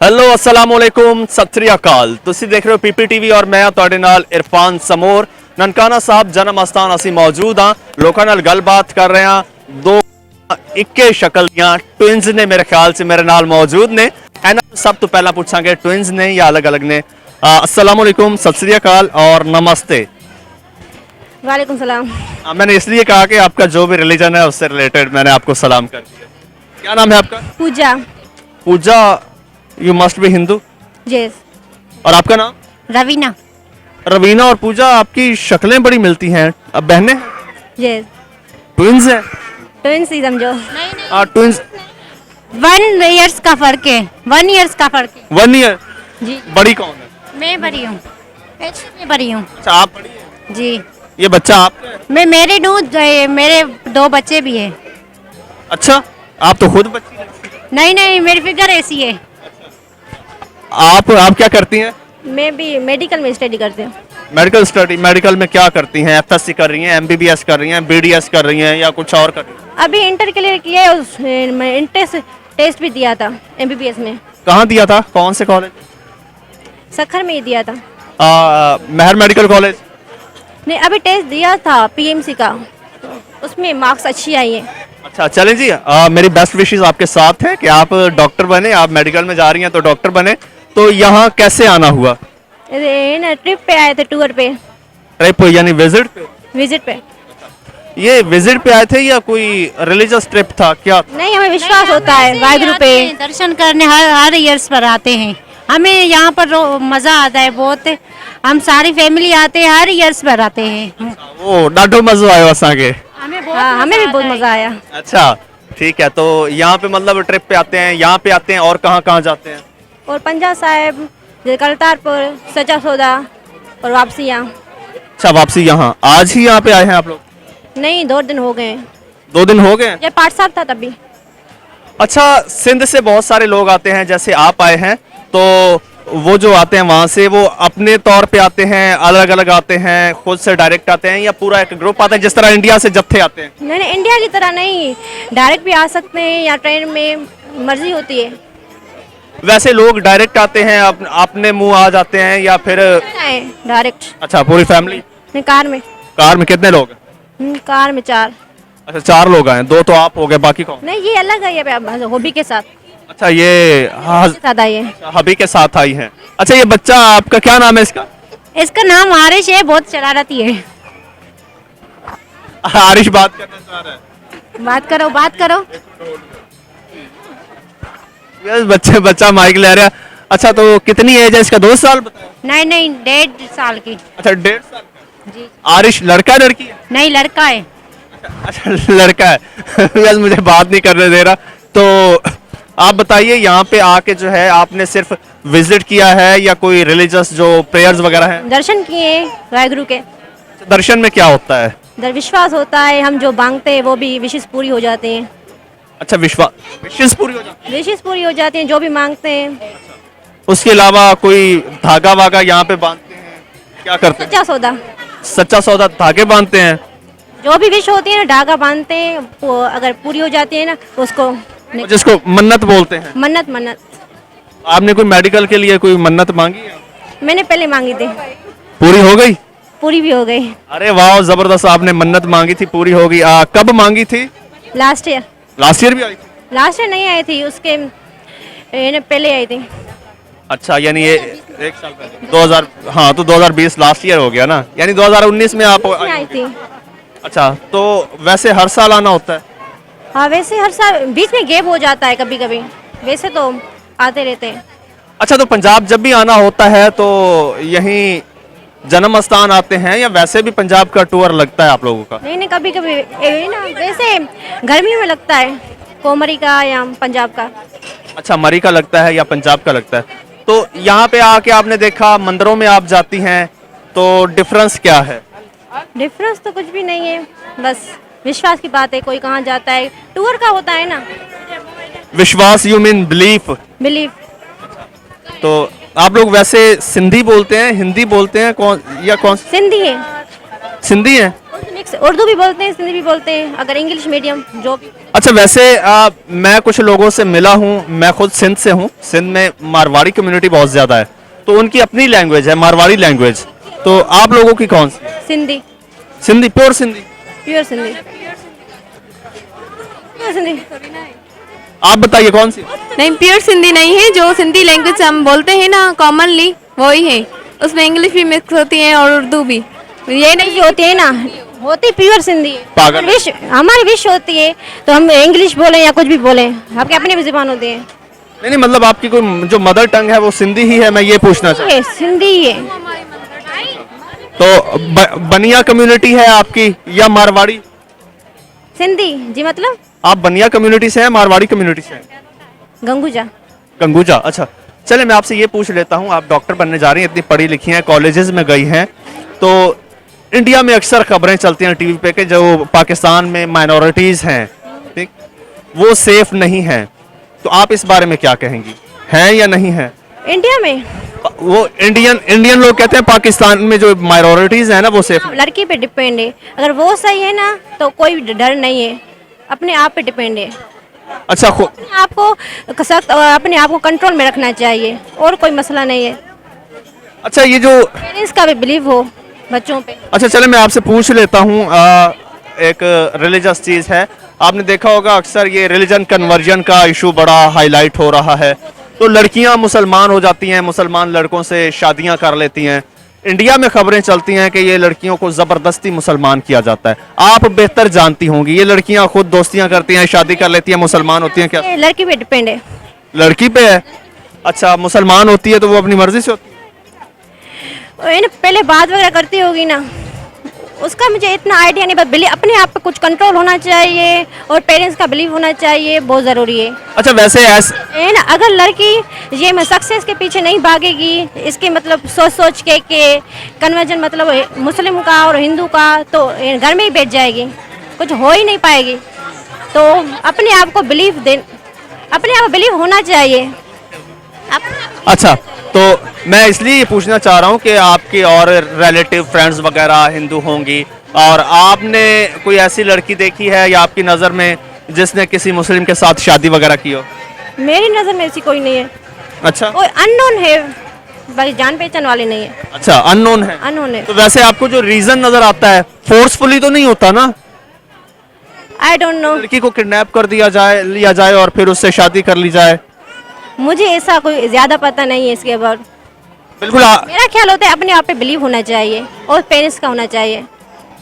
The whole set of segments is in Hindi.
हेलो अस्सलाम वालेकुम सत श्री अकाल। तुसी देख रहे हो पीपीटीवी और मैं ਤੁਹਾਡੇ ਨਾਲ इरफान समोर। ननकाना साहब जन्म अस्थान ਅਸੀਂ मौजूद हाँ। लोगों ਨਾਲ ਗੱਲਬਾਤ कर रहे हैं। दो ਇੱਕੇ ਸ਼ਕਲ ਦੀਆਂ ट्विंस ने मेरे ख्याल से मेरे नाल मौजूद ने। ਇਹਨਾਂ ਤੋਂ ਸਭ ਤੋਂ ਪਹਿਲਾਂ ਪੁੱਛਾਂਗੇ ट्विंस ने या अलग-अलग ने। अस्सलाम वालेकुम सत श्री अकाल और नमस्ते। वालेकुम सलाम। मैंने इसलिए कहा कि आपका जो भी रिलीजन है उससे रिलेटेड मैंने आपको सलाम कर दिया। क्या नाम है आपका? Pooja. Pooja. You must be Hindu. Yes. और आपका नाम? रवीना। रवीना और पूजा आपकी शक्लें बड़ी मिलती हैं। अब बहनें यस। ट्विंस हैं। ट्विंस ही समझो। ट्विंस 1 ईयर्स का फर्क है। 1 ईयर्स का फर्क है 1 ईयर। जी। बड़ी कौन है? मैं बड़ी हूँ। मैं बड़ी हूँ। अच्छा आप बड़ी हैं। जी। ये बच्चा आपका है? मैं मैरिड हूँ। मेरे 2 बच्चे भी हैं। अच्छा आप तो खुद बच्ची हैं। नहीं नहीं, मेरी फिगर ऐसी है। आप क्या करती हैं? मैं भी मेडिकल में स्टडी करती हूँ। Medical study. मेडिकल में क्या करती हैं? एफएससी कर रही हैं, एमबीबीएस कर रही हैं, बीडीएस कर रही हैं या कुछ और कर रही हैं? अभी इंटर क्लियर किया है। मैं इंट्रेंस टेस्ट भी दिया था एमबीबीएस में। कहाँ दिया था? कौन से कॉलेज? सखर में ही दिया था। मेहर मेडिकल कॉलेज। नहीं, अभी टेस्ट दिया था पीएमसी का, उसमें मार्क्स अच्छी आई है। अच्छा चलें जी। मेरी बेस्ट विशेस आपके साथ है कि आप डॉक्टर बने। आप मेडिकल में जा रही हैं तो डॉक्टर बने। तो यहाँ कैसे आना हुआ? ना ट्रिप पे आए थे, टूर पे, ट्रिप यानी विजिट पे? विजिट पे। ये विजिट पे आए थे या कोई रिलीजियस ट्रिप था क्या? नहीं, हमें विश्वास होता है वाहिगुरु पे। दर्शन करने हर ईयर्स पर आते हैं। हमें यहाँ पर मज़ा आता है बहुत। हम सारी फैमिली आते हैं, हर ईयर्स पर आते हैं। ओ ॾाढो मज़ो आयो असांखे। हाँ, हमें भी बहुत मजा आया। अच्छा ठीक है। तो यहाँ पे मतलब ट्रिप पे आते हैं, यहाँ पे आते हैं और कहाँ कहाँ जाते हैं? और पंजा साहिब, करतारपुर, सच्चा सौदा और वापसी यहाँ। अच्छा वापसी यहाँ। आज ही यहाँ पे आए हैं आप लोग? नहीं, 2 दिन हो गए। 2 दिन हो गए? ये पाठ साहब था तभी। अच्छा सिंध से बहुत सारे लोग आते हैं, जैसे आप आए हैं तो वो जो आते हैं वहाँ से वो अपने तौर पे आते हैं, अलग अलग आते हैं, खुद से डायरेक्ट आते हैं या पूरा एक ग्रुप आता है जिस तरह इंडिया से जत्थे आते हैं? नहीं नहीं, इंडिया की तरह नहीं, डायरेक्ट भी आ सकते हैं या ट्रेन में, मर्जी होती है। वैसे लोग डायरेक्ट आते हैं, अपने मुंह आ जाते हैं या फिर? डायरेक्ट। अच्छा पूरी फैमिली? नहीं, कार में। कार में कितने लोग हैं? कार में 4। अच्छा 4 लोग आए। 2 तो आप हो गए, बाकी कौन? नहीं, ये अलग है, ये हॉबी के साथ। अच्छा ये साथ आई है। हबी के साथ आई हैं। अच्छा ये बच्चा आपका क्या नाम है इसका? इसका नाम आरिश है। बहुत शरारती है। आरिश बात करना चाह रहा है। बात करो, बात करो। यस बच्चा माइक ले रहा है। अच्छा तो कितनी एज है इसका? 2 साल बताया? नहीं नहीं, 1.5 साल की। अच्छा 1.5 साल का। जी। आरिश लड़का लड़की है? नहीं, लड़का है। अच्छा लड़का है। यस मुझे बात नहीं करने दे रहा। तो आप बताइए यहाँ पे आके जो है आपने सिर्फ विजिट किया है या कोई रिलीजियस जो प्रेयर्स वगैरह हैं? दर्शन किए वाहिगुरु के। दर्शन में क्या होता है? विश्वास होता है, हम जो मांगते हैं वो भी विशेष पूरी हो जाते हैं। अच्छा विशेष पूरी हो जाती है? विशेष पूरी हो जाती हैं जो भी मांगते हैं। उसके अलावा कोई धागा वागा यहाँ पे बांधते हैं? क्या करते हैं? सच्चा सौदा। सच्चा सौदा धागे बांधते हैं? जो भी विश होती है ना, धागा बांधते हैं, वो अगर पूरी हो जाती है ना उसको जिसको मन्नत बोलते हैं। मन्नत। आपने कोई मेडिकल के लिए कोई मन्नत मांगी है? मैंने पहले मांगी थी, पूरी हो गई? पूरी भी हो गई। अरे वाह जबरदस्त। आपने मन्नत मांगी थी, पूरी हो गई। कब मांगी थी? Last year. लास्ट ईयर भी आई थी? लास्ट ईयर नहीं आई थी, उसके पहले आई थी। अच्छा यानी ये 1 साल पहले 2000। हाँ तो 2020 लास्ट ईयर हो गया ना, यानी 2019 में आप आई थी। अच्छा तो वैसे हर साल आना होता है? हाँ, वैसे हर साल बीच में गैप हो जाता है कभी कभी, वैसे तो आते रहते हैं। अच्छा तो पंजाब जब भी आना होता है तो यहीं जन्म स्थान आते हैं या वैसे भी पंजाब का टूर लगता है आप लोगों का? नहीं नहीं, कभी कभी ना, वैसे गर्मी में लगता है, कोमरी का या पंजाब का। अच्छा मरी का लगता है या पंजाब का लगता है। तो यहाँ पे आके आपने देखा मंदिरों में आप जाती हैं, तो डिफरेंस क्या है? डिफरेंस तो कुछ भी नहीं है, बस विश्वास की बात है। कोई कहाँ जाता है, टूर का होता है ना। विश्वास यू मीन बिलीफ? बिलीफ। तो आप लोग वैसे सिंधी बोलते हैं, हिंदी बोलते हैं, कौन? सिंधी है। सिंधी है? मिक्स, उर्दू भी बोलते हैं, सिंधी भी बोलते हैं, अगर इंग्लिश मीडियम जो भी। अच्छा वैसे मैं कुछ लोगों से मिला हूँ, मैं खुद सिंध से हूँ, सिंध में मारवाड़ी कम्युनिटी बहुत ज़्यादा है, तो उनकी अपनी लैंग्वेज है मारवाड़ी लैंग्वेज, तो आप लोगों की कौन सी? Sindhi, Sindhi, pure Sindhi. Pure Sindhi, pure Sindhi. आप बताइए कौन सी? नहीं, प्योर सिंधी नहीं है। जो सिंधी लैंग्वेज हम बोलते हैं ना कॉमनली, वही है। उसमें इंग्लिश भी मिक्स होती है और उर्दू भी। ये नहीं जो होती है ना, होती प्योर सिंधी है। पागल। हमारी विश होती है तो हम इंग्लिश बोलें या कुछ भी बोलें, आपकी अपनी भी जुबान होती है। नहीं नहीं, मतलब आपकी कोई जो मदर टंग है वो सिंधी ही है, मैं ये पूछना चाहता ये सिंधी है। हूँ। तो बनिया कम्युनिटी है आपकी या मारवाड़ी? सिंधी जी, मतलब आप बनिया कम्युनिटी से हैं, मारवाड़ी कम्युनिटी से हैं? गंगूजा। गंगूजा, अच्छा। चले मैं आपसे ये पूछ लेता हूँ, आप डॉक्टर बनने जा रही हैं, इतनी पढ़ी लिखी हैं, कॉलेजेस में गई हैं, तो इंडिया में अक्सर खबरें चलती हैं टीवी पे कि जो पाकिस्तान में माइनॉरिटीज़ हैं, ठीक, वो सेफ नहीं हैं, तो आप इस बारे में क्या कहेंगी, हैं या नहीं हैं? इंडिया में वो इंडियन लोग कहते हैं पाकिस्तान में जो माइनॉरिटीज़ हैं ना वो सेफ। लड़की पे डिपेंड है, अगर वो सही है ना तो कोई डर नहीं है, अपने आप पे डिपेंड है। अच्छा आपको सख्त अपने आप को कंट्रोल में रखना चाहिए, और कोई मसला नहीं है। अच्छा ये जो पेरेंट्स का भी बिलीव हो बच्चों पे। अच्छा चले मैं आपसे पूछ लेता हूँ, एक रिलीजियस चीज़ है, आपने देखा होगा अक्सर ये रिलीजन कन्वर्जन का इशू बड़ा हाईलाइट हो रहा है, तो लड़कियां मुसलमान हो जाती हैं, मुसलमान लड़कों से शादियां कर लेती हैं, इंडिया में खबरें चलती हैं कि ये लड़कियों को ज़बरदस्ती मुसलमान किया जाता है, आप बेहतर जानती होंगी, ये लड़कियां खुद दोस्तियां करती हैं, शादी कर लेती हैं, मुसलमान होती हैं क्या? ये लड़की पे डिपेंड है। लड़की पे है? अच्छा, मुसलमान होती है तो वो अपनी मर्जी से होती है? पहले बात वगैरह करती होगी ना, उसका मुझे इतना आइडिया नहीं, बस अपने आप पे कुछ कंट्रोल होना चाहिए और पेरेंट्स का बिलीव होना चाहिए, बहुत ज़रूरी है। अच्छा वैसे है ना, अगर लड़की ये मैं सक्सेस के पीछे नहीं भागेगी, इसके मतलब सोच के कन्वर्जन मतलब मुस्लिम का और हिंदू का, तो घर में ही बैठ जाएगी, कुछ हो ही नहीं पाएगी। तो अपने आप को अपने आप को बिलीव होना चाहिए। अच्छा, तो मैं इसलिए ये पूछना चाह रहा हूँ कि आपके और रिलेटिव फ्रेंड्स वगैरह हिंदू होंगी, और आपने कोई ऐसी लड़की देखी है या आपकी नज़र में जिसने किसी मुस्लिम के साथ शादी वगैरह की हो? मेरी नज़र में ऐसी कोई नहीं है। अच्छा, कोई अननोन है, बाकी जान पहचान वाले नहीं है। अच्छा, अननोन है। अननोन है। तो वैसे आपको जो रीजन नजर आता है फोर्सफुली तो नहीं होता ना? I don't know. लड़की को किडनैप कर लिया जाए और फिर उससे शादी कर ली जाए? मुझे ऐसा कोई ज्यादा पता नहीं है इसके बाद। बिल्कुल मेरा ख्याल होता है अपने आप पे बिलीव होना चाहिए और पेरेंट्स का होना चाहिए।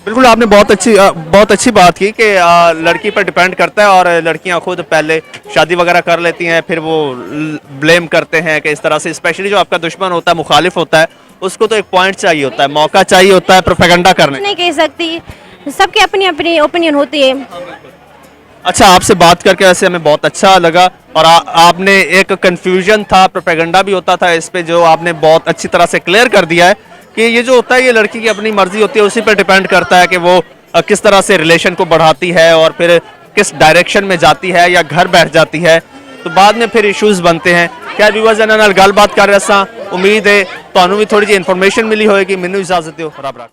बिल्कुल आपने बहुत अच्छी बात की कि लड़की पर डिपेंड करता है, और लड़कियां खुद पहले शादी वगैरह कर लेती हैं, फिर वो ब्लेम करते हैं कि इस तरह से, स्पेशली जो आपका दुश्मन होता है, मुखालिफ होता है, उसको तो एक पॉइंट चाहिए होता है, मौका चाहिए होता है प्रोपेगेंडा करने। नहीं कह सकती, सबकी अपनी अपनी ओपिनियन होती है। अच्छा, आपसे बात करके वैसे हमें बहुत अच्छा लगा, और आपने एक कंफ्यूजन था, प्रोपेगेंडा भी होता था इस पे, जो आपने बहुत अच्छी तरह से क्लियर कर दिया है कि ये जो होता है ये लड़की की अपनी मर्जी होती है, उसी पर डिपेंड करता है कि वो किस तरह से रिलेशन को बढ़ाती है और फिर किस डायरेक्शन में जाती है या घर बैठ जाती है, तो बाद में फिर इश्यूज बनते हैं। क्या व्यूअर्स नाल गलबात कर रहे, उम्मीद है ਤੁਹਾਨੂੰ भी थोड़ी जी इन्फॉर्मेशन मिली होगी। मैनू इजाजत दो, रब रख।